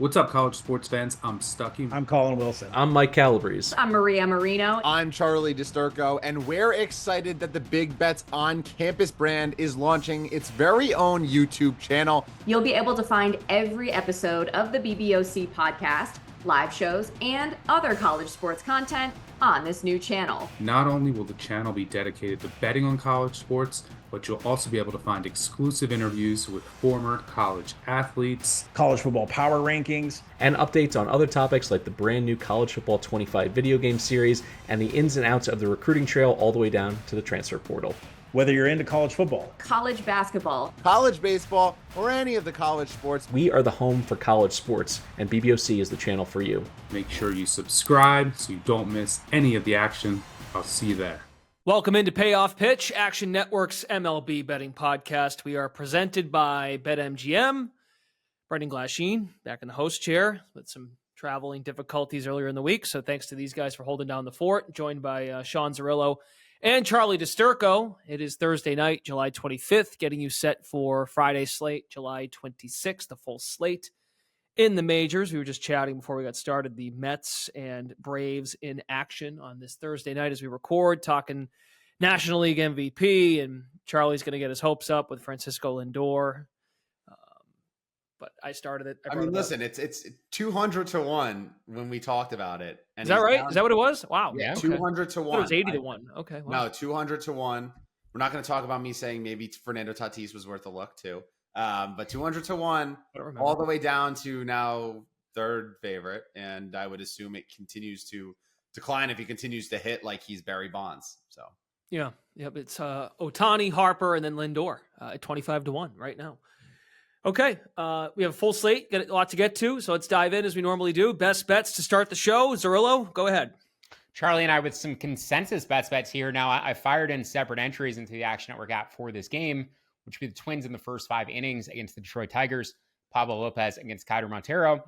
What's up, college sports fans? I'm Stucky. I'm Colin Wilson. I'm Mike Calabrese. I'm Maria Marino. I'm Charlie DiSturco, and we're excited that the Big Bets on Campus brand is launching its very own YouTube channel. You'll be able to find every episode of the BBOC podcast, live shows, and other college sports content on this new channel. Not only will the channel be dedicated to betting on college sports, but you'll also be able to find exclusive interviews with former college athletes, college football power rankings, and updates on other topics like the brand new College Football 25 video game series and the ins and outs of the recruiting trail all the way down to the transfer portal. Whether you're into college football, college basketball, college baseball, or any of the college sports, we are the home for college sports, and BBOC is the channel for you. Make sure you subscribe so you don't miss any of the action. I'll see you there. Welcome into Payoff Pitch, Action Network's MLB betting podcast. We are presented by BetMGM. Brendan Glasheen back in the host chair with some traveling difficulties earlier in the week. So thanks to these guys for holding down the fort. Joined by Sean Zerillo and Charlie DiSturco. It is Thursday night, July 25th, getting you set for Friday slate, July 26th, the full slate. In the majors, we were just chatting before we got started, the Mets and Braves in action on this Thursday night as we record, talking National League MVP, and Charlie's going to get his hopes up with Francisco Lindor. But I started it. I mean, listen, it's 200 to 1 when we talked about it. And is that right? Is that what it was? Wow. Yeah, 200 to 1. It was 80 to 1. Okay. Wow. No, 200 to 1. We're not going to talk about me saying maybe Fernando Tatis was worth a look too. But 200 to 1, all the way down to now third favorite. And I would assume it continues to decline if he continues to hit like he's Barry Bonds. So, yeah. Yep. It's Ohtani, Harper, and then Lindor at 25 to 1 right now. Okay. We have a full slate, got a lot to get to. So let's dive in as we normally do. Best bets to start the show. Zerillo, go ahead. Charlie and I with some consensus bets here. Now, I fired in separate entries into the Action Network app for this game, which would be the Twins in the first 5 innings against the Detroit Tigers, Pablo Lopez against Kaider Montero.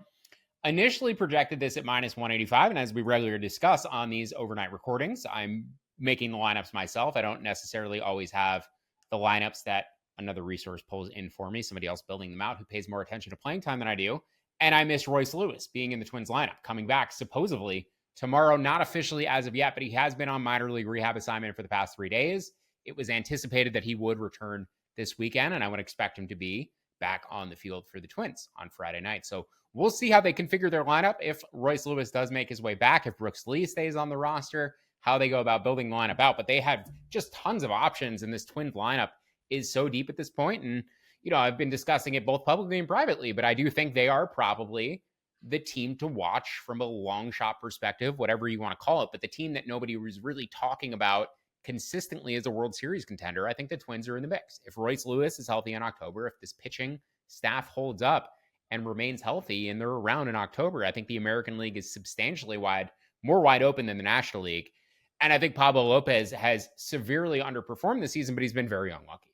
Initially projected this at minus 185, and as we regularly discuss on these overnight recordings, I'm making the lineups myself. I don't necessarily always have the lineups that another resource pulls in for me, somebody else building them out who pays more attention to playing time than I do. And I miss Royce Lewis being in the Twins lineup, coming back supposedly tomorrow, not officially as of yet, but he has been on minor league rehab assignment for the past 3 days. It was anticipated that he would return this weekend, and I would expect him to be back on the field for the Twins on Friday night. So we'll see how they configure their lineup if Royce Lewis does make his way back, if Brooks Lee stays on the roster, how they go about building the lineup out. But they have just tons of options, and this Twins lineup is so deep at this point. And, you know, I've been discussing it both publicly and privately, but I do think they are probably the team to watch from a long shot perspective, whatever you want to call it, but the team that nobody was really talking about consistently as a World Series contender. I think the Twins are in the mix. If Royce Lewis is healthy in October, if this pitching staff holds up and remains healthy and they're around in October, I think the American League is substantially more wide open than the National League. And I think Pablo Lopez has severely underperformed this season, but he's been very unlucky.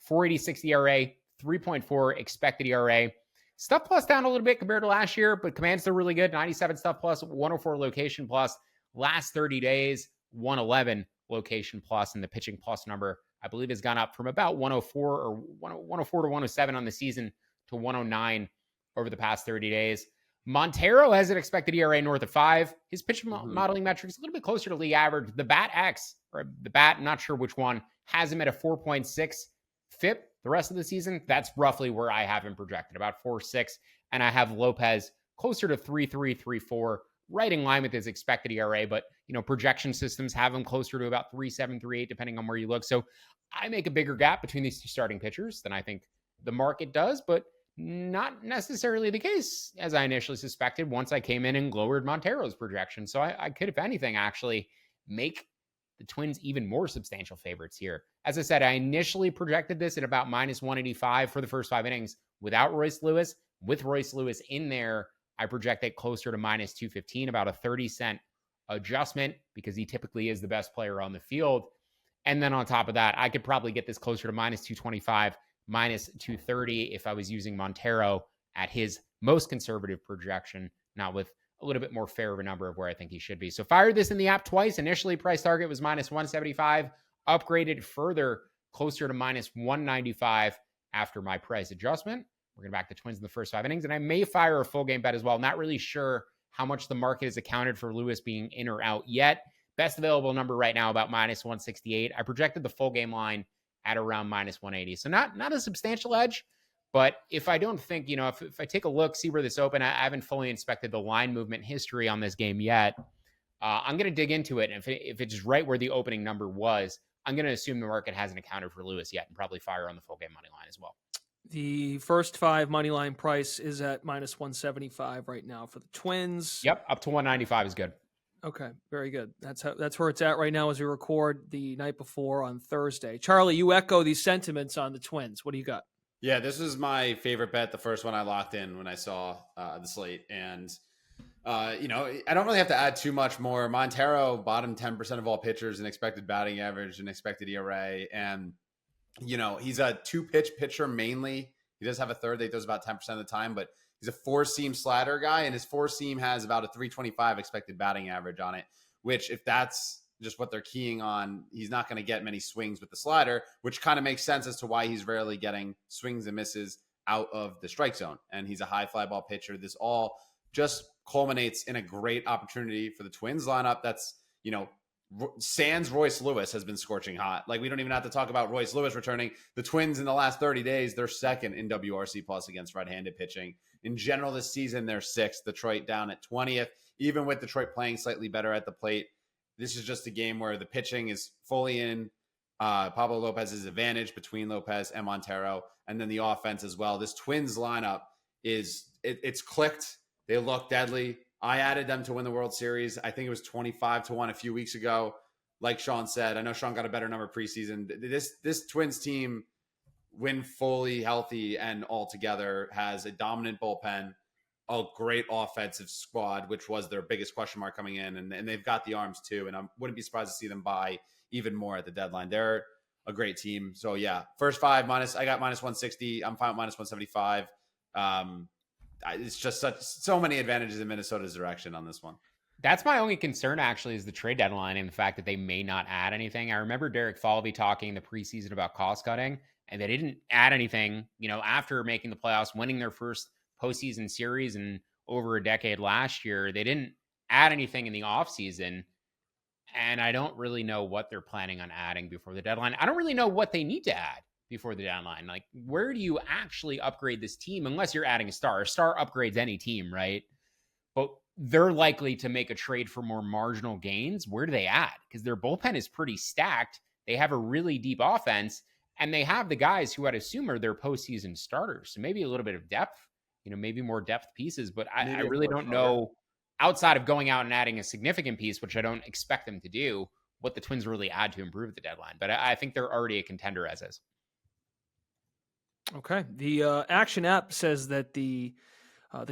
4.86 ERA, 3.4 expected ERA. Stuff plus down a little bit compared to last year, but command's still really good. 97 stuff plus, 104 location plus. Last 30 days, 111 location plus, and the pitching plus number, I believe, has gone up from about 104 or 104 to 107 on the season to 109 over the past 30 days. Montero has an expected ERA north of 5. His pitch modeling metrics a little bit closer to league average. The BAT X, or the BAT, I'm not sure which one, has him at a 4.6 FIP the rest of the season. That's roughly where I have him projected, about 4.6. And I have Lopez closer to 3.3, 3.4, right in line with his expected ERA. But, you know, projection systems have him closer to about 3.7, 3.8, depending on where you look. So I make a bigger gap between these two starting pitchers than I think the market does, but not necessarily the case, as I initially suspected once I came in and lowered Montero's projection. So I could, if anything, actually make the Twins even more substantial favorites here. As I said, I initially projected this at about minus 185 for the first 5 innings without Royce Lewis. With Royce Lewis in there, I project it closer to minus 215, about a 30-cent adjustment because he typically is the best player on the field. And then on top of that, I could probably get this closer to minus 225, minus 230 if I was using Montero at his most conservative projection, not with a little bit more fair of a number of where I think he should be. So fired this in the app twice. Initially, price target was minus 175, upgraded further closer to minus 195 after my price adjustment. We're going to back the Twins in the first 5 innings, and I may fire a full game bet as well. Not really sure how much the market has accounted for Lewis being in or out yet. Best available number right now, about -168. I projected the full game line at around -180. So not a substantial edge, but if I don't think, if I take a look, see where this opened, I haven't fully inspected the line movement history on this game yet. I'm going to dig into it. And if it's right where the opening number was, I'm going to assume the market hasn't accounted for Lewis yet and probably fire on the full game money line as well. The first 5 money line price is at -175 right now for the Twins. Yep, up to 195 is good. Okay, very good. That's where it's at right now as we record the night before on Thursday. Charlie, you echo these sentiments on the Twins. What do you got? Yeah, this was my favorite bet, the first one I locked in when I saw the slate. And, I don't really have to add too much more. Montero, bottom 10% of all pitchers in expected batting average and expected ERA. And, he's a 2-pitch pitcher mainly. He does have a third that he throws about 10% of the time, but he's a 4-seam slider guy, and his 4-seam has about a 325 expected batting average on it, which if that's just what they're keying on, he's not going to get many swings with the slider, which kind of makes sense as to why he's rarely getting swings and misses out of the strike zone. And he's a high fly ball pitcher. This all just culminates in a great opportunity for the Twins lineup. That's, sans Royce Lewis has been scorching hot. Like, we don't even have to talk about Royce Lewis returning. The Twins in the last 30 days, they're second in WRC plus against right-handed pitching. In general, this season, they're 6th. Detroit down at 20th. Even with Detroit playing slightly better at the plate, this is just a game where the pitching is fully in Pablo Lopez's advantage between Lopez and Montero, and then the offense as well. This Twins lineup it's clicked. They look deadly. I added them to win the World Series. I think it was 25-1 a few weeks ago. Like Sean said, I know Sean got a better number preseason. This Twins team, when fully healthy and all together, has a dominant bullpen, a great offensive squad, which was their biggest question mark coming in. And they've got the arms too. And I wouldn't be surprised to see them buy even more at the deadline. They're a great team. So yeah, first 5 I got -160. I'm fine with -175. It's just so many advantages in Minnesota's direction on this one. That's my only concern, actually, is the trade deadline and the fact that they may not add anything. I remember Derek Falvey talking in the preseason about cost cutting, and they didn't add anything, after making the playoffs, winning their first postseason series in over a decade last year. They didn't add anything in the offseason, and I don't really know what they're planning on adding before the deadline. I don't really know what they need to add before the deadline. Like, where do you actually upgrade this team unless you're adding a star? A star upgrades any team, right? But they're likely to make a trade for more marginal gains. Where do they add? Because their bullpen is pretty stacked. They have a really deep offense, and they have the guys who I'd assume are their postseason starters. So maybe a little bit of depth, maybe more depth pieces, but I really don't know, outside of going out and adding a significant piece, which I don't expect them to do, what the Twins really add to improve the deadline. But I think they're already a contender as is. Okay. The Action app says that the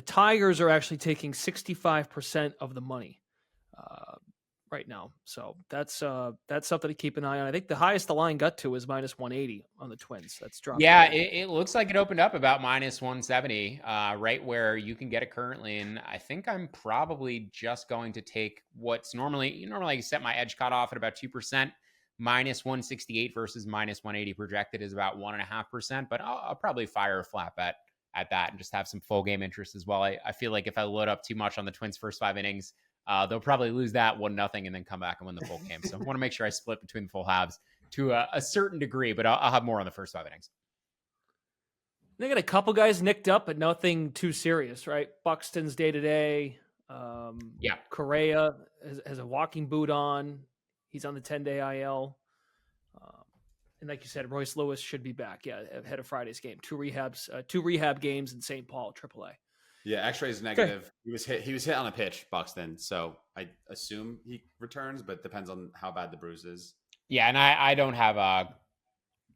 Tigers are actually taking 65% of the money right now. So that's something to keep an eye on. I think the highest the line got to is -180 on the Twins. That's dropped. Yeah, it looks like it opened up about -170, right where you can get it currently. And I think I'm probably just going to take what's normally I set my edge cutoff at about 2%. -168 versus -180 projected is about 1.5%, but I'll probably fire a flat bet at that and just have some full game interest as well. I feel like if I load up too much on the Twins' first 5 innings, they'll probably lose that 1-0 and then come back and win the full game. So I want to make sure I split between the full halves to a certain degree, but I'll have more on the first 5 innings. They got a couple guys nicked up, but nothing too serious, right? Buxton's day-to-day. Correa has a walking boot on. He's on the 10-day IL. And like you said, Royce Lewis should be back. Yeah, ahead of Friday's game. 2 rehab games in St. Paul, AAA. Yeah, X-ray is negative. Okay. He was hit on a pitch, Buxton. So I assume he returns, but depends on how bad the bruise is. Yeah, and I don't have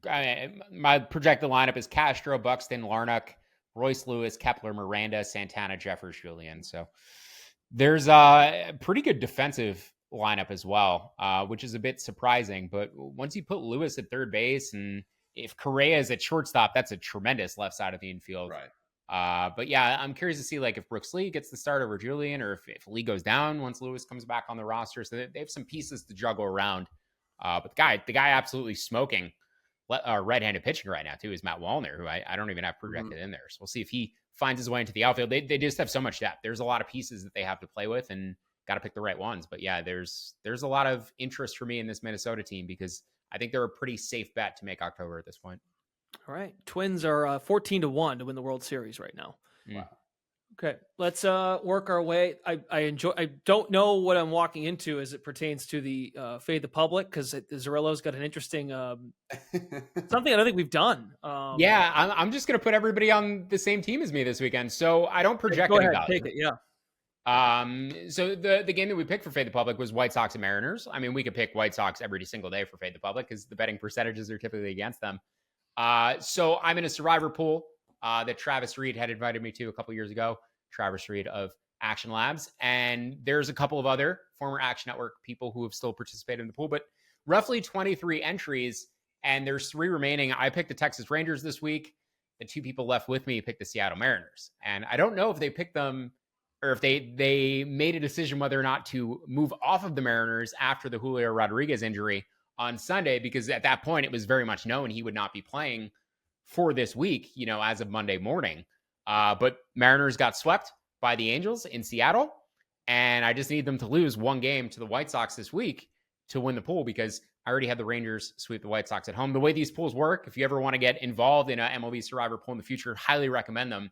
my projected lineup is Castro, Buxton, Larnach, Royce Lewis, Kepler, Miranda, Santana, Jeffers, Julian. So there's a pretty good defensive lineup as well, which is a bit surprising. But once you put Lewis at third base, and if Correa is at shortstop, that's a tremendous left side of the infield. Right. But yeah, I'm curious to see like if Brooks Lee gets the start over Julian, or if Lee goes down once Lewis comes back on the roster. So they have some pieces to juggle around. But the guy absolutely smoking right-handed pitching right now too is Matt Wallner, who I don't even have projected in there. So we'll see if he finds his way into the outfield. They just have so much depth. There's a lot of pieces that they have to play with, and got to pick the right ones. But yeah, there's a lot of interest for me in this Minnesota team because I think they're a pretty safe bet to make October at this point. All right. Twins are 14-1 to win the World Series right now. Wow. Okay, let's work our way. I don't know what I'm walking into as it pertains to the Fade the Public, because Zerillo's got an interesting something I don't think we've done. Yeah, I'm just going to put everybody on the same team as me this weekend. So I don't project go any ahead, value. take it, yeah. So the game that we picked for Fade the Public was White Sox and Mariners. I mean, we could pick White Sox every single day for Fade the Public because the betting percentages are typically against them. So I'm in a survivor pool that Travis Reed had invited me to a couple years ago. Travis Reed of Action Labs. And there's a couple of other former Action Network people who have still participated in the pool, but roughly 23 entries. And there's 3 remaining. I picked the Texas Rangers this week. The 2 people left with me picked the Seattle Mariners. And I don't know if they picked them or if they made a decision whether or not to move off of the Mariners after the Julio Rodriguez injury on Sunday, because at that point it was very much known he would not be playing for this week, as of Monday morning. But Mariners got swept by the Angels in Seattle, and I just need them to lose 1 game to the White Sox this week to win the pool, because I already had the Rangers sweep the White Sox at home. The way these pools work, if you ever want to get involved in an MLB Survivor pool in the future, highly recommend them.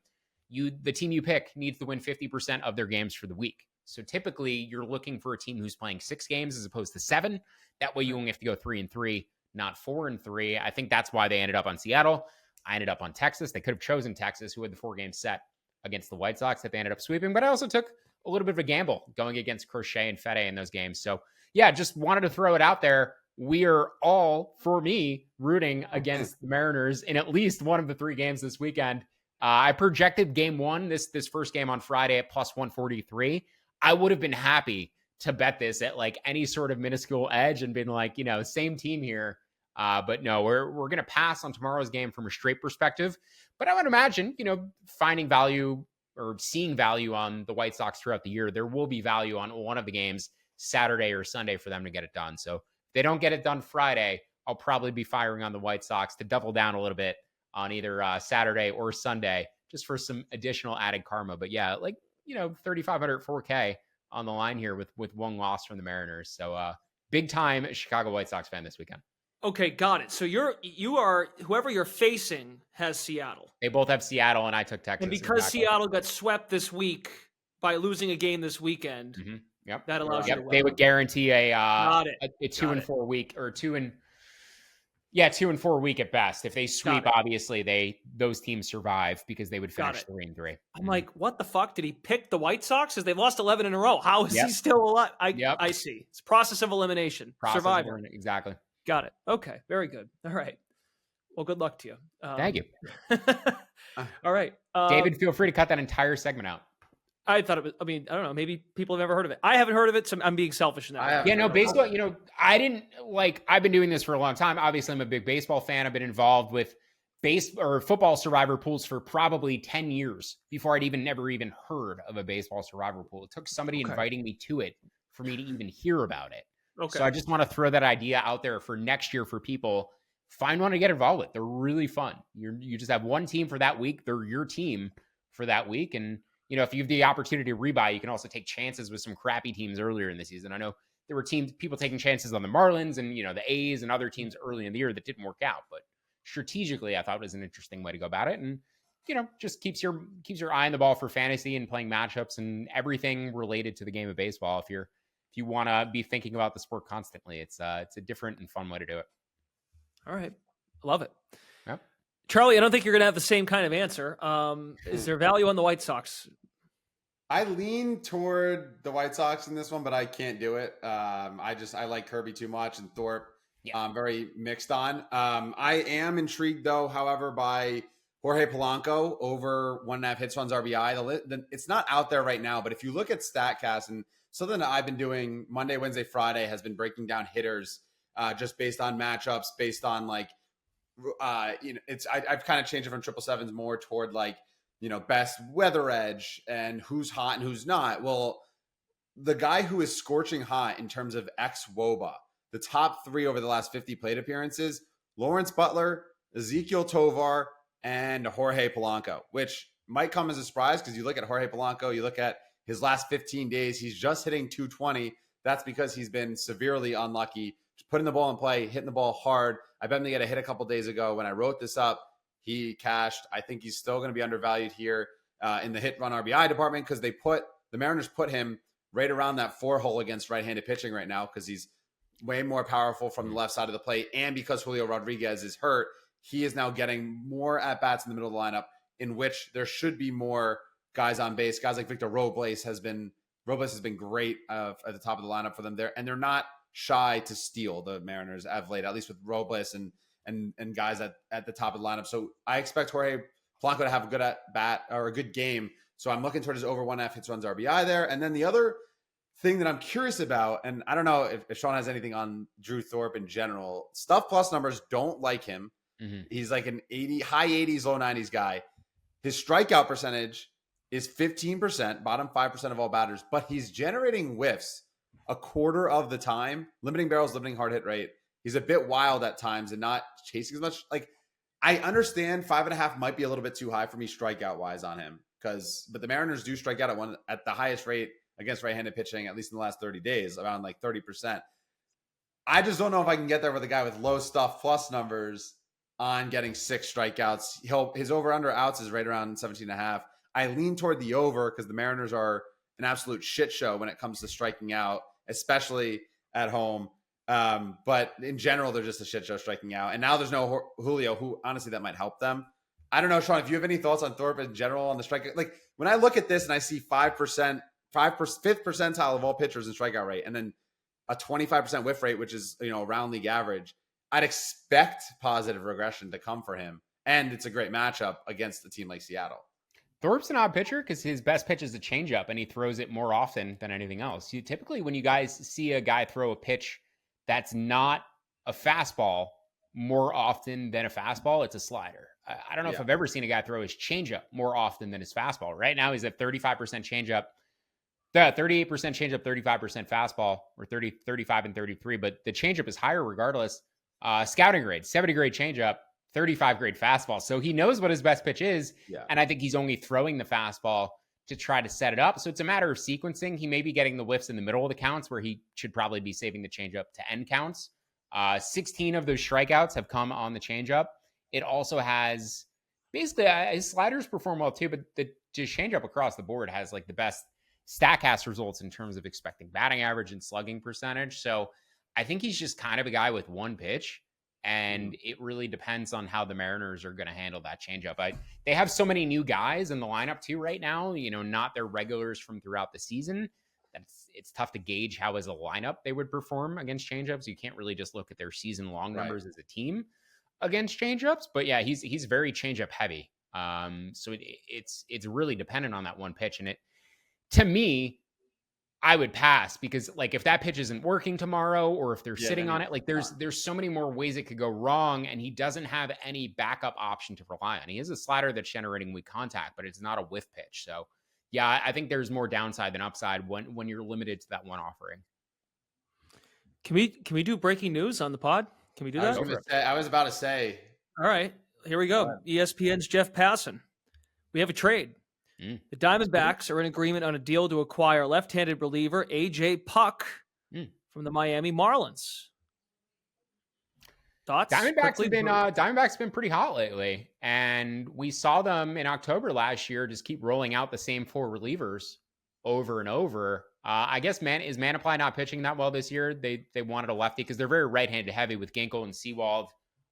The team you pick needs to win 50% of their games for the week. So typically you're looking for a team who's playing 6 games as opposed to 7. That way you only have to go 3-3, not 4-3. I think that's why they ended up on Seattle. I ended up on Texas. They could have chosen Texas, who had the 4-game set against the White Sox that they ended up sweeping. But I also took a little bit of a gamble going against Crochet and Fede in those games. So yeah, just wanted to throw it out there. We are all, for me, rooting against the Mariners in at least one of the 3 games this weekend. I projected game 1, this first game on Friday, at plus 143. I would have been happy to bet this at like any sort of minuscule edge and been like, same team here. But no, we're going to pass on tomorrow's game from a straight perspective. But I would imagine, finding value or seeing value on the White Sox throughout the year, there will be value on one of the games, Saturday or Sunday, for them to get it done. So if they don't get it done Friday, I'll probably be firing on the White Sox to double down a little bit on either Saturday or Sunday, just for some additional added karma. But yeah, 3,500 4K on the line here with 1 loss from the Mariners. So big time Chicago White Sox fan this weekend. Okay, got it. So you are whoever you're facing has Seattle. They both have Seattle, and I took Texas. And because Seattle got swept this week by losing a game this weekend, that allows you to win. They would guarantee a 2-4 week, or 2-4 week at best. If they sweep, obviously those teams survive because they would finish 3-3. I'm like, what the fuck? Did he pick the White Sox? Because they've lost 11 in a row. How is he still alive? I see. It's process of elimination. Survivor. Exactly. Got it. Okay. Very good. All right. Well, good luck to you. Thank you. All right. David, feel free to cut that entire segment out. I thought it was, I don't know. Maybe people have never heard of it. I haven't heard of it, so I'm being selfish in that. Yeah, no, baseball, I didn't I've been doing this for a long time. Obviously, I'm a big baseball fan. I've been involved with football survivor pools for probably 10 years before I'd never even heard of a baseball survivor pool. It took somebody inviting me to it for me to even hear about it. Okay. So I just want to throw that idea out there for next year for people. Find one to get involved with. They're really fun. You just have one team for that week. They're your team for that week. And if you have the opportunity to rebuy, you can also take chances with some crappy teams earlier in the season. I know there were people taking chances on the Marlins and, the A's and other teams early in the year that didn't work out. But strategically, I thought it was an interesting way to go about it. And, just keeps your eye on the ball for fantasy and playing matchups and everything related to the game of baseball. If you want to be thinking about the sport constantly, it's a different and fun way to do it. All right. I love it. Yep. Charlie, I don't think you're going to have the same kind of answer. Is there value on the White Sox? I lean toward the White Sox in this one, but I can't do it. I like Kirby too much, and Thorpe I'm very mixed on. I am intrigued, though, however, by Jorge Polanco over 1.5 hits, runs, RBI. It's not out there right now, but if you look at StatCast, and something that I've been doing Monday, Wednesday, Friday has been breaking down hitters just based on matchups, based on I've kind of changed it from 777s more toward best weather edge and who's hot and who's not. Well, the guy who is scorching hot in terms of ex-WOBA, the top 3 over the last 50 plate appearances, Lawrence Butler, Ezekiel Tovar, and Jorge Polanco, which might come as a surprise because you look at Jorge Polanco, you look at his last 15 days, he's just hitting 220. That's because he's been severely unlucky, putting the ball in play, hitting the ball hard. I bet him to get a hit a couple days ago. When I wrote this up, he cashed. I think he's still going to be undervalued here in the hit run RBI department because the Mariners put him right around that 4 hole against right-handed pitching right now because he's way more powerful from the left side of the plate. And because Julio Rodriguez is hurt, he is now getting more at-bats in the middle of the lineup in which there should be more guys on base. Guys like Victor Robles has been great at the top of the lineup for them there. And they're not shy to steal, the Mariners of late, at least with Robles and guys at the top of the lineup. So I expect Jorge Polanco to have a good at-bat or a good game. So I'm looking towards his over 1.5 hits, runs, RBI there. And then the other thing that I'm curious about, and I don't know if Sean has anything on Drew Thorpe in general, Stuff Plus numbers don't like him. Mm-hmm. He's like an high 80s, low 90s guy. His strikeout percentage is 15%, bottom 5% of all batters, but he's generating whiffs a quarter of the time, limiting barrels, limiting hard hit rate. He's a bit wild at times and not chasing as much. Like, I understand 5.5 might be a little bit too high for me strikeout wise on him but the Mariners do strike out at the highest rate against right-handed pitching, at least in the last 30 days, around like 30%. I just don't know if I can get there with a guy with low Stuff Plus numbers on getting 6 strikeouts. His over-under outs is right around 17.5. I lean toward the over because the Mariners are an absolute shit show when it comes to striking out, especially at home. But in general, they're just a shit show striking out. And now there's no Julio, who honestly that might help them. I don't know, Sean, if you have any thoughts on Thorpe in general on the strike. Like when I look at this and I see 5%, 5th percentile of all pitchers in strikeout rate, and then a 25% whiff rate, which is, around league average, I'd expect positive regression to come for him. And it's a great matchup against a team like Seattle. Thorpe's an odd pitcher because his best pitch is a changeup, and he throws it more often than anything else. Typically, when you guys see a guy throw a pitch that's not a fastball more often than a fastball, it's a slider. I don't know if I've ever seen a guy throw his changeup more often than his fastball. Right now, he's at 35% changeup, 38% changeup, 35% fastball, or 35 and 33. But the changeup is higher regardless. Scouting grade, 70 grade changeup, 35 grade fastball. So he knows what his best pitch is. Yeah. And I think he's only throwing the fastball to try to set it up. So it's a matter of sequencing. He may be getting the whiffs in the middle of the counts where he should probably be saving the changeup to end counts. 16 of those strikeouts have come on the changeup. It also has basically his sliders perform well too, but the changeup across the board has like the best StatCast results in terms of expecting batting average and slugging percentage. So I think he's just kind of a guy with one pitch, and it really depends on how the Mariners are going to handle that changeup. They have so many new guys in the lineup too right now, not their regulars from throughout the season. It's tough to gauge how as a lineup they would perform against changeups. You can't really just look at their season-long numbers as a team against changeups. But yeah, he's very changeup heavy. So it's really dependent on that one pitch. And to me, I would pass because like if that pitch isn't working tomorrow or if they're sitting on it, like there's so many more ways it could go wrong, and he doesn't have any backup option to rely on. He has a slider that's generating weak contact, but it's not a whiff pitch. So yeah, I think there's more downside than upside when you're limited to that one offering. Can we do breaking news on the pod? Can we do that? I was about to say. All right, here we go. ESPN's Jeff Passan. We have a trade. The Diamondbacks are in agreement on a deal to acquire left-handed reliever AJ Puck from the Miami Marlins. Thoughts? Diamondbacks been pretty hot lately, and we saw them in October last year just keep rolling out the same 4 relievers over and over. I guess is Manaply not pitching that well this year? They wanted a lefty because they're very right-handed heavy with Ginkel and Sewald,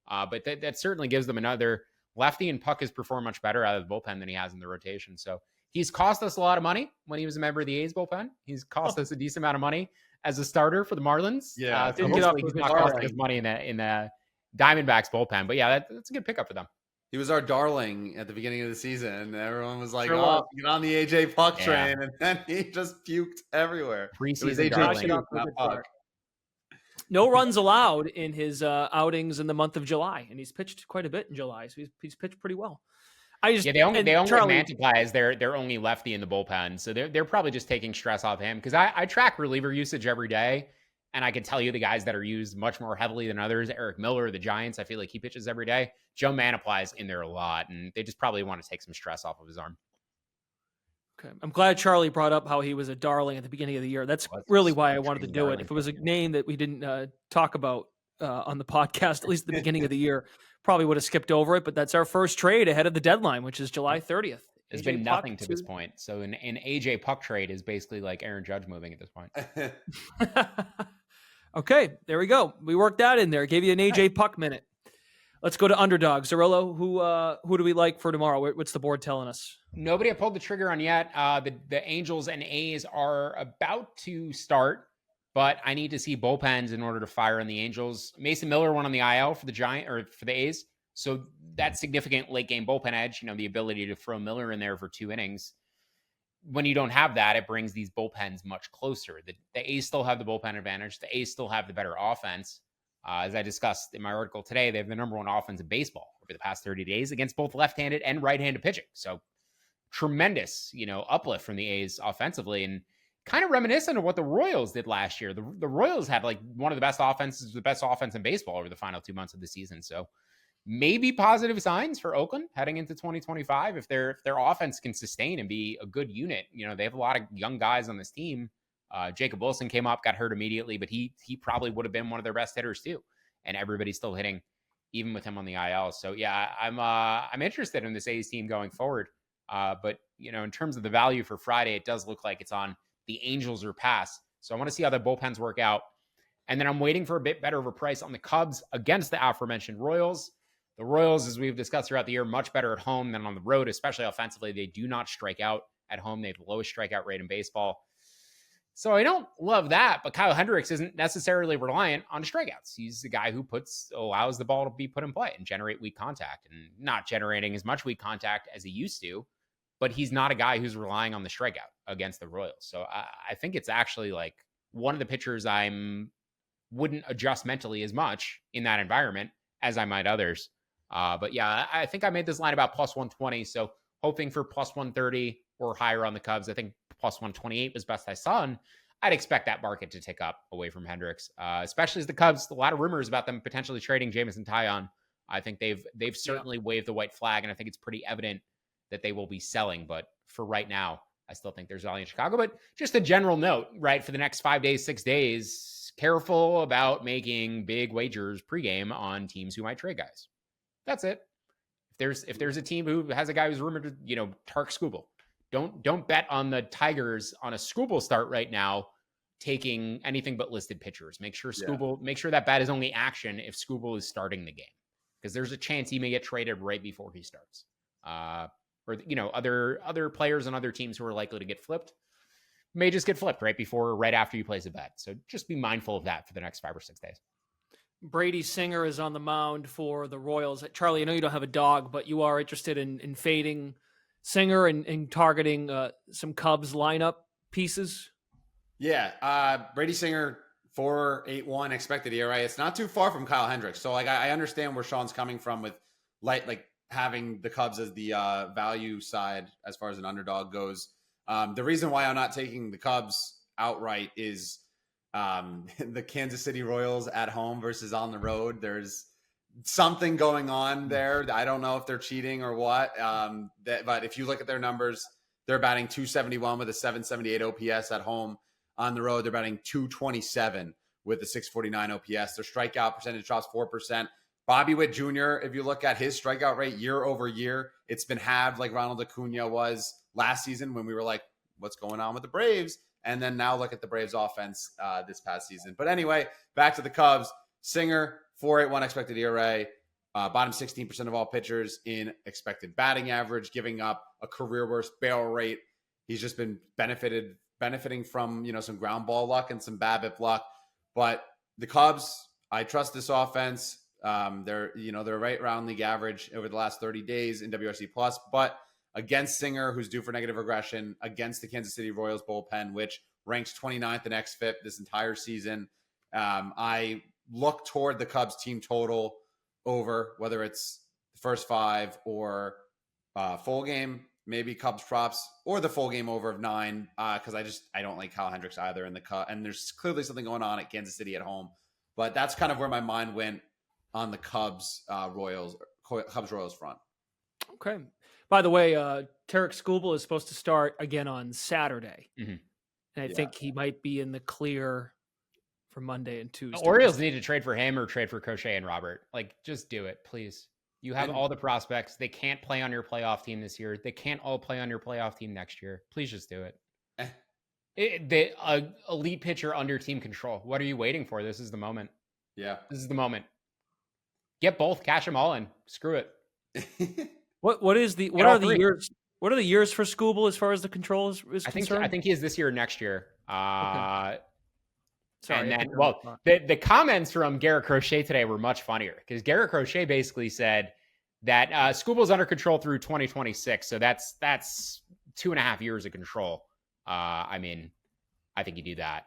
but that certainly gives them another lefty, and Puck has performed much better out of the bullpen than he has in the rotation. So he's cost us a lot of money when he was a member of the A's bullpen. He's cost us a decent amount of money as a starter for the Marlins. Yeah, so hopefully he's not costing us money in the Diamondbacks bullpen. But yeah, that's a good pickup for them. He was our darling at the beginning of the season. Everyone was like, "Oh, get on the AJ Puck train," and then he just puked everywhere. Preseason darling. Not Puck. No runs allowed in his outings in the month of July, and he's pitched quite a bit in July, so he's pitched pretty well. They only Mantiply as their only lefty in the bullpen, so they're probably just taking stress off him because I track reliever usage every day, And I can tell you the guys that are used much more heavily than others. Eric Miller, the Giants, I feel like he pitches every day. Joe Manoplies in there a lot, and they just probably want to take some stress off of his arm. Okay. I'm glad Charlie brought up how he was a darling at the beginning of the year. That's really why I wanted to do it. If it was a name that we didn't talk about on the podcast, at least at the beginning of the year, probably would have skipped over it. But that's our first trade ahead of the dedeadline, which is July 30th. There's been nothing to this point. So an AJ Puck trade is basically like Aaron Judge moving at this point. Okay, there we go. We worked that in there. Gave you an AJ Puck minute. Let's go to Underdog. Zerillo, who do we like for tomorrow? What's the board telling us? Nobody have pulled the trigger on yet. The Angels and A's are about to start, but I need to see bullpens in order to fire on the Angels. Mason Miller went on the IL for the A's. So that's significant late game bullpen edge, the ability to throw Miller in there for 2 innings. When you don't have that, it brings these bullpens much closer. The A's still have the bullpen advantage. The A's still have the better offense. As I discussed in my article today, they have the number 1 offense in baseball over the past 30 days against both left-handed and right-handed pitching. So tremendous, uplift from the A's offensively, and kind of reminiscent of what the Royals did last year. The Royals had like one of the best offenses, the best offense in baseball over the final 2 months of the season. So maybe positive signs for Oakland heading into 2025 if their offense can sustain and be a good unit. They have a lot of young guys on this team. Jacob Wilson came up, got hurt immediately, but he probably would have been one of their best hitters too. And everybody's still hitting, even with him on the IL. So yeah, I'm interested in this A's team going forward. But in terms of the value for Friday, it does look like it's on the Angels or pass. So I want to see how the bullpens work out. And then I'm waiting for a bit better of a price on the Cubs against the aforementioned Royals. The Royals, as we've discussed throughout the year, much better at home than on the road, especially offensively. They do not strike out at home. They have the lowest strikeout rate in baseball. So I don't love that, but Kyle Hendricks isn't necessarily reliant on strikeouts. He's the guy who allows the ball to be put in play and generate weak contact, and not generating as much weak contact as he used to, but he's not a guy who's relying on the strikeout against the Royals. So I think it's actually like one of the pitchers wouldn't adjust mentally as much in that environment as I might others. But yeah, I think I made this line about plus 120. So hoping for plus 130 or higher on the Cubs. I think plus 128 was best I saw. And I'd expect that market to tick up away from Hendricks, especially as the Cubs, a lot of rumors about them potentially trading Jameson Taillon. I think they've certainly waved the white flag, and I think it's pretty evident that they will be selling. But for right now, I still think there's value in Chicago. But just a general note, right, for the next 5 days, 6 days, careful about making big wagers pregame on teams who might trade guys. That's it. If there's a team who has a guy who's rumored to, Tarik Skubal, don't bet on the Tigers on a Skubal start right now, taking anything but listed pitchers. Make sure that bet is only action if Skubal is starting the game, because there's a chance he may get traded right before he starts. Or other players on other teams who are likely to get flipped may just get flipped right after you place a bet. So just be mindful of that for the next 5 or 6 days. Brady Singer is on the mound for the Royals. Charlie, I know you don't have a dog, but you are interested in fading Singer and targeting some Cubs lineup pieces. Yeah, Brady Singer, 4.81 expected ERA. It's not too far from Kyle Hendricks. So I understand where Sean's coming from with having the Cubs as the value side as far as an underdog goes. The reason why I'm not taking the Cubs outright is the Kansas City Royals at home versus on the road. There's something going on there. I don't know if they're cheating or what. But if you look at their numbers, they're batting 271 with a 778 OPS at home. On the road, they're batting 227 with a 649 OPS. Their strikeout percentage drops 4%. Bobby Witt Jr., if you look at his strikeout rate year over year, it's been halved like Ronald Acuna was last season when we were like, what's going on with the Braves? And then now look at the Braves offense this past season. But anyway, back to the Cubs. Singer, 4.81 expected ERA, bottom 16% of all pitchers in expected batting average, giving up a career worst barrel rate. He's just been benefiting from some ground ball luck and some BABIP luck. But the Cubs, I trust this offense. They're right around league average over the last 30 days in WRC plus, but against Singer, who's due for negative regression, against the Kansas City Royals bullpen, which ranks 29th in xFIP this entire season. I look toward the Cubs team total over, whether it's the first 5 or full game. maybe Cubs props or the full game over of 9 because I don't like Kyle Hendricks either in the cut, and there's clearly something going on at Kansas City at home. But that's kind of where my mind went on the Cubs Royals front. Okay. By the way, Tarik Skubal is supposed to start again on Saturday, and I think he might be in the clear for Monday and Tuesday. The Orioles need to trade for him or trade for Crochet and Robert. Like, just do it, please. You have all the prospects. They can't play on your playoff team this year. They can't all play on your playoff team next year. Please just do it. The elite pitcher under team control. What are you waiting for? This is the moment. Yeah. This is the moment. Get both. Cash them all in. Screw it. What are the years for Skubal as far as the control is concerned? I think he is this year or next year. Okay. Sorry. And then, the comments from Garrett Crochet today were much funnier because Garrett Crochet basically said that Skubal's under control through 2026. So that's 2.5 years of control. I mean, I think you do that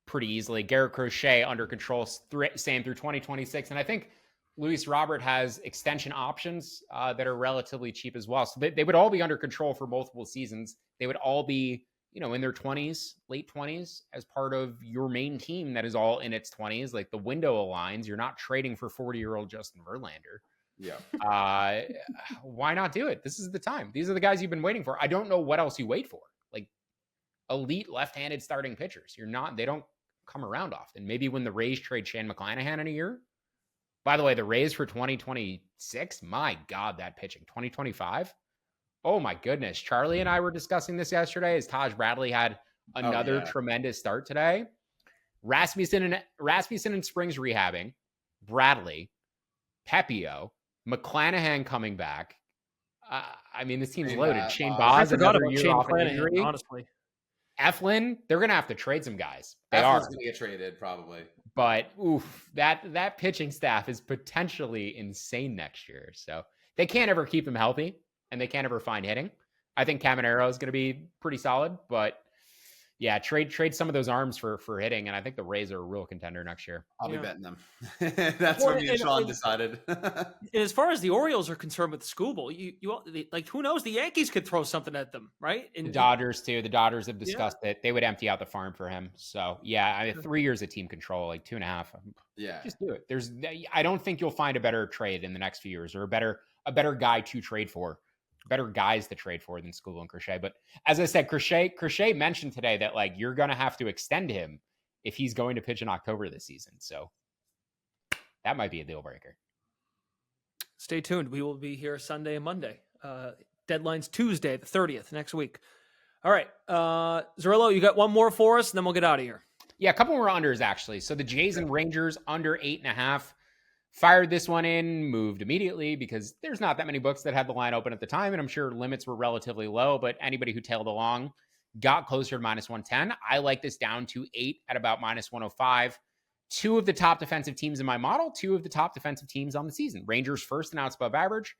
pretty easily. Garrett Crochet under control, same through 2026. And I think Luis Robert has extension options that are relatively cheap as well. So they would all be under control for multiple seasons. They would all be, in their 20s, late 20s, as part of your main team that is all in its 20s. Like the window aligns. You're not trading for 40-year-old Justin Verlander. Yeah. Why not do it? This is the time. These are the guys you've been waiting for. I don't know what else you wait for. Like elite left-handed starting pitchers. They don't come around often. Maybe when the Rays trade Shane McClanahan in a year. By the way, the Rays for 2026, my God, that pitching. 2025? Oh my goodness. Charlie and I were discussing this yesterday as Taj Bradley had another tremendous start today. Rasmussen and Springs rehabbing. Bradley. Pepio. McClanahan coming back. I mean, this team's loaded. Shane Baz, another year off an injury. Honestly. Eflin, they're going to have to trade some guys. Eflin's going to get traded, probably. But, that pitching staff is potentially insane next year. So they can't ever keep them healthy, and they can't ever find hitting. I think Caminero is going to be pretty solid, but yeah, trade some of those arms for hitting, and I think the Rays are a real contender next year. I'll be betting them. That's what me and Sean decided. And as far as the Orioles are concerned with Skubal, who knows? The Yankees could throw something at them, right? And the Dodgers too. The Dodgers have discussed it. They would empty out the farm for him. So yeah, 3 years of team control, like 2.5. Yeah, just do it. I don't think you'll find a better trade in the next few years, or a better guy to trade for. Better guys to trade for than Skubal and Crochet. But as I said, Crochet mentioned today that like you're going to have to extend him if he's going to pitch in October this season. So that might be a deal breaker. Stay tuned. We will be here Sunday and Monday. Deadline's Tuesday, the 30th, next week. All right. Zerillo, you got one more for us, and then we'll get out of here. Yeah, a couple more unders, actually. So the Jays and Rangers under 8.5. Fired this one in, moved immediately because there's not that many books that had the line open at the time, and I'm sure limits were relatively low, but anybody who tailed along got closer to -110. I like this down to 8 at about -105. Two of the top defensive teams in my model, two of the top defensive teams on the season. Rangers first in outs above average.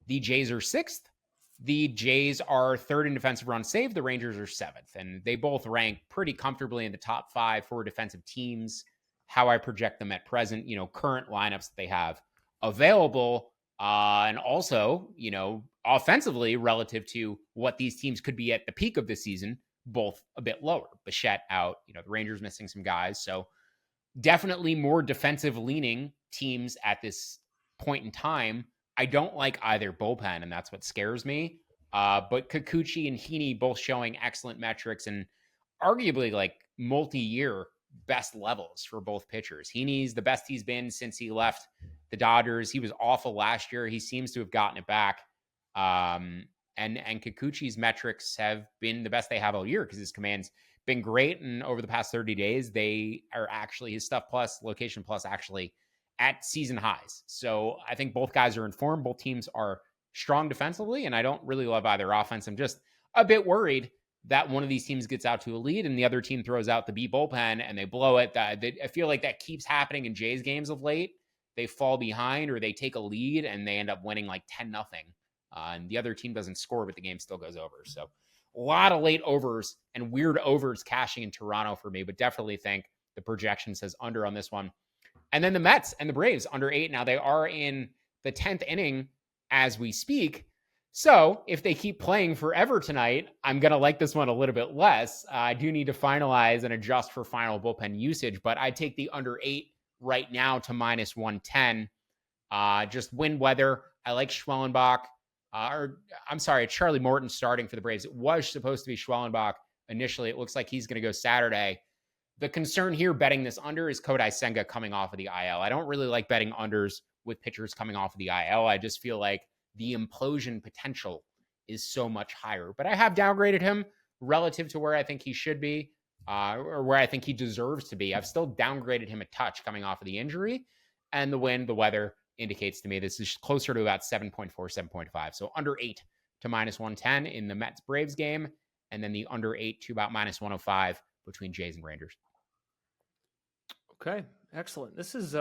The Jays are 6th. The Jays are 3rd in defensive runs saved. The Rangers are 7th, and they both rank pretty comfortably in the top 5 for defensive teams. How I project them at present, current lineups that they have available. And also, offensively relative to what these teams could be at the peak of the season, both a bit lower. Bichette out, the Rangers missing some guys. So definitely more defensive leaning teams at this point in time. I don't like either bullpen, and that's what scares me. But Kikuchi and Heaney both showing excellent metrics and arguably like multi-year best levels for both pitchers. Heaney's the best he's been since he left the Dodgers. He was awful last year. He seems to have gotten it back. And Kikuchi's metrics have been the best they have all year because his command's been great. And over the past 30 days, they are actually his stuff plus, location plus, actually at season highs. So I think both guys are informed. Both teams are strong defensively, and I don't really love either offense. I'm just a bit worried that one of these teams gets out to a lead and the other team throws out the B bullpen and they blow it. I feel like that keeps happening in Jays games of late. They fall behind or they take a lead and they end up winning like 10-0. And the other team doesn't score, but the game still goes over. So a lot of late overs and weird overs cashing in Toronto for me, but definitely think the projection says under on this one. And then the Mets and the Braves under 8. Now they are in the 10th inning as we speak. So if they keep playing forever tonight, I'm going to like this one a little bit less. I do need to finalize and adjust for final bullpen usage, but I take the under 8 right now to -110. Just wind weather. I like Schwellenbach. It's Charlie Morton starting for the Braves. It was supposed to be Schwellenbach initially. It looks like he's going to go Saturday. The concern here betting this under is Kodai Senga coming off of the IL. I don't really like betting unders with pitchers coming off of the IL. I just feel like the implosion potential is so much higher. But I have downgraded him relative to where I think he should be, or where I think he deserves to be. I've still downgraded him a touch coming off of the injury. And the wind, the weather indicates to me this is closer to about 7.4, 7.5. So under 8 to -110 in the Mets-Braves game, and then the under 8 to about -105 between Jays and Rangers. Okay, excellent. This is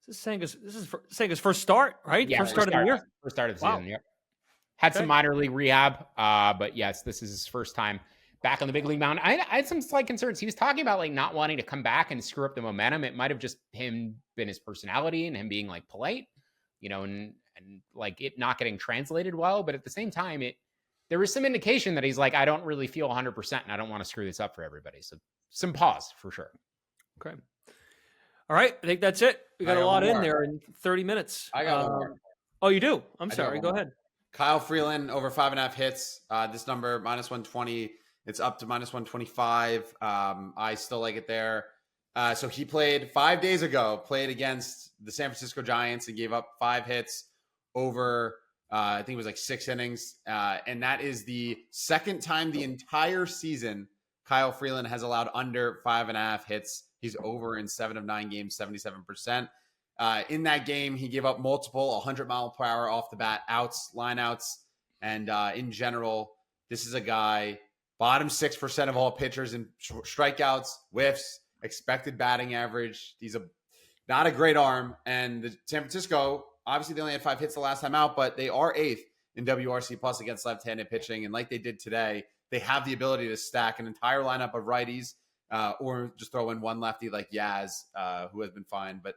Senga's first start, right? Yeah, first start of the year. First start of the Wow. season. Yep. Had Okay. some minor league rehab, but yes, this is his first time back on the big league mound. I had some slight concerns. He was talking about like not wanting to come back and screw up the momentum. It might have just been his personality and him being like polite, and like it not getting translated well. But at the same time, there was some indication that he's like, I don't really feel 100% and I don't want to screw this up for everybody. So some pause for sure. Okay. All right. I think that's it. We got a lot in there in 30 minutes. I got one more. Oh, you do? I'm I sorry. got Go one more. ahead. Kyle Freeland over 5.5 hits. This number -120. It's up to -125. I still like it there. So he played 5 days ago, played against the San Francisco Giants and gave up 5 hits over, I think it was like 6 innings. And that is the second time the entire season Kyle Freeland has allowed under 5.5 hits. He's over in 7 of 9 games, 77%. In that game, he gave up multiple 100-mile-per-hour off the bat outs, line outs. And in general, this is a guy, bottom 6% of all pitchers in strikeouts, whiffs, expected batting average. He's not a great arm. And the San Francisco, obviously they only had 5 hits the last time out, but they are 8th in WRC plus against left-handed pitching. And like they did today, they have the ability to stack an entire lineup of righties or just throw in one lefty like Yaz, who has been fine. But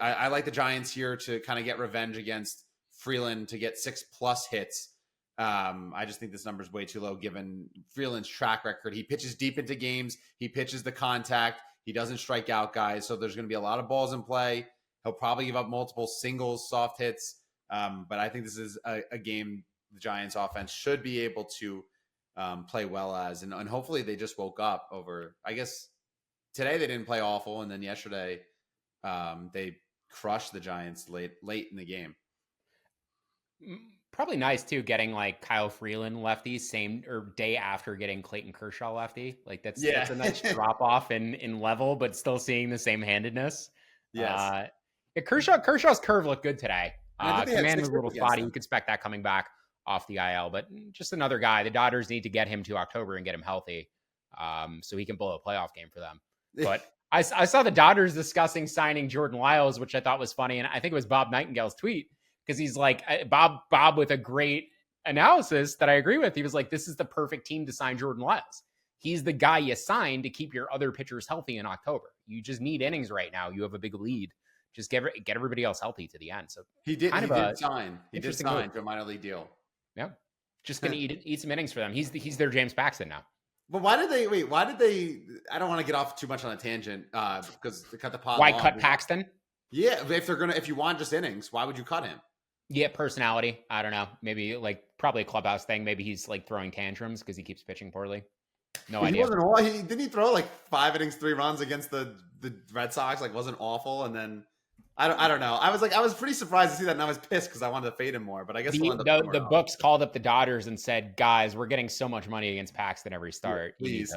I like the Giants here to kind of get revenge against Freeland to get 6+ hits. I just think this number is way too low given Freeland's track record. He pitches deep into games. He pitches the contact. He doesn't strike out guys. So there's going to be a lot of balls in play. He'll probably give up multiple singles, soft hits. But I think this is a game the Giants offense should be able to play well as. And hopefully they just woke up over, I guess, today they didn't play awful. And then yesterday they crushed the Giants late in the game. Probably nice too, getting like Kyle Freeland lefty same or day after getting Clayton Kershaw lefty. Like that's a nice drop off in level, but still seeing the same handedness. Yes. Kershaw's curve looked good today. Command was a little spotty. them. You could expect that coming back off the IL, but just another guy. The Dodgers need to get him to October and get him healthy, so he can blow a playoff game for them. But I saw the Dodgers discussing signing Jordan Lyles, which I thought was funny, and I think it was Bob Nightingale's tweet because he's like Bob with a great analysis that I agree with. He was like, "This is the perfect team to sign Jordan Lyles. He's the guy you sign to keep your other pitchers healthy in October. You just need innings right now. You have a big lead. Just get everybody else healthy to the end." So He did sign move. to a minor league deal. Yeah, just gonna eat some innings for them. He's their James Paxton now. But why did they? I don't want to get off too much on a tangent because they cut the pot. Why long. cut Paxton? Yeah, if you want just innings, why would you cut him? Yeah, personality. I don't know. Maybe like probably a clubhouse thing. Maybe he's like throwing tantrums because he keeps pitching poorly. No idea. Didn't he throw like 5 innings, 3 runs against the Red Sox? Like wasn't awful, and then I don't know. I was pretty surprised to see that, and I was pissed because I wanted to fade him more. But I guess the books called up the Dodgers and said, "Guys, we're getting so much money against Paxton every start. Please,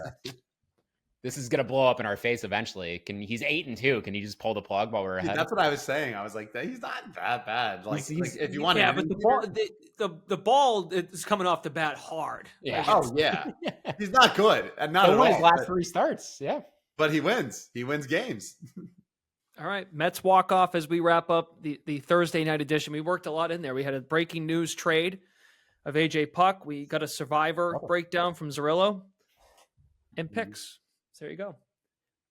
this is gonna blow up in our face eventually. He's 8-2? Can you just pull the plug while we're ahead?" That's what I was saying. I was like, he's not that bad. Like, if you want, yeah, but the ball is coming off the bat hard. Yeah. Oh yeah, he's not good, and not at all. His last 3 starts. Yeah, but he wins. He wins games. All right, Mets walk off as we wrap up the Thursday night edition. We worked a lot in there. We had a breaking news trade of AJ Puck. We got a Survivor breakdown from Zerillo and picks. So there you go.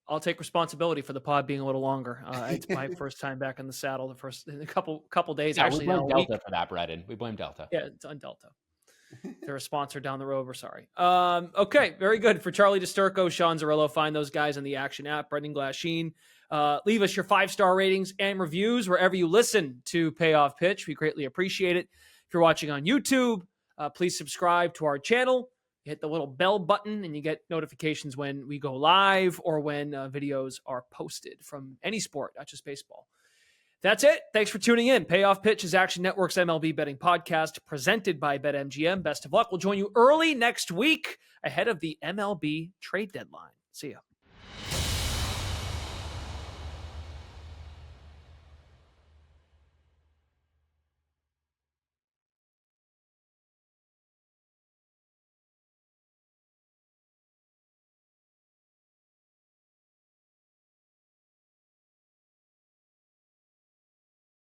I'll take responsibility for the pod being a little longer. It's my first time back in the saddle. In a couple days. Yeah, actually, we blame now, Delta for that, Brendan. We blame Delta. Yeah, it's on Delta. They're a sponsor down the road. We're sorry. Okay, very good. For Charlie DiSturco, Sean Zarillo, find those guys in the Action app. Brendan Glasheen. Leave us your 5-star ratings and reviews wherever you listen to Payoff Pitch. We greatly appreciate it. If you're watching on YouTube, please subscribe to our channel. You hit the little bell button and you get notifications when we go live or when videos are posted from any sport, not just baseball. That's it. Thanks for tuning in. Payoff Pitch is Action Network's MLB betting podcast presented by BetMGM. Best of luck. We'll join you early next week ahead of the MLB trade deadline. See ya.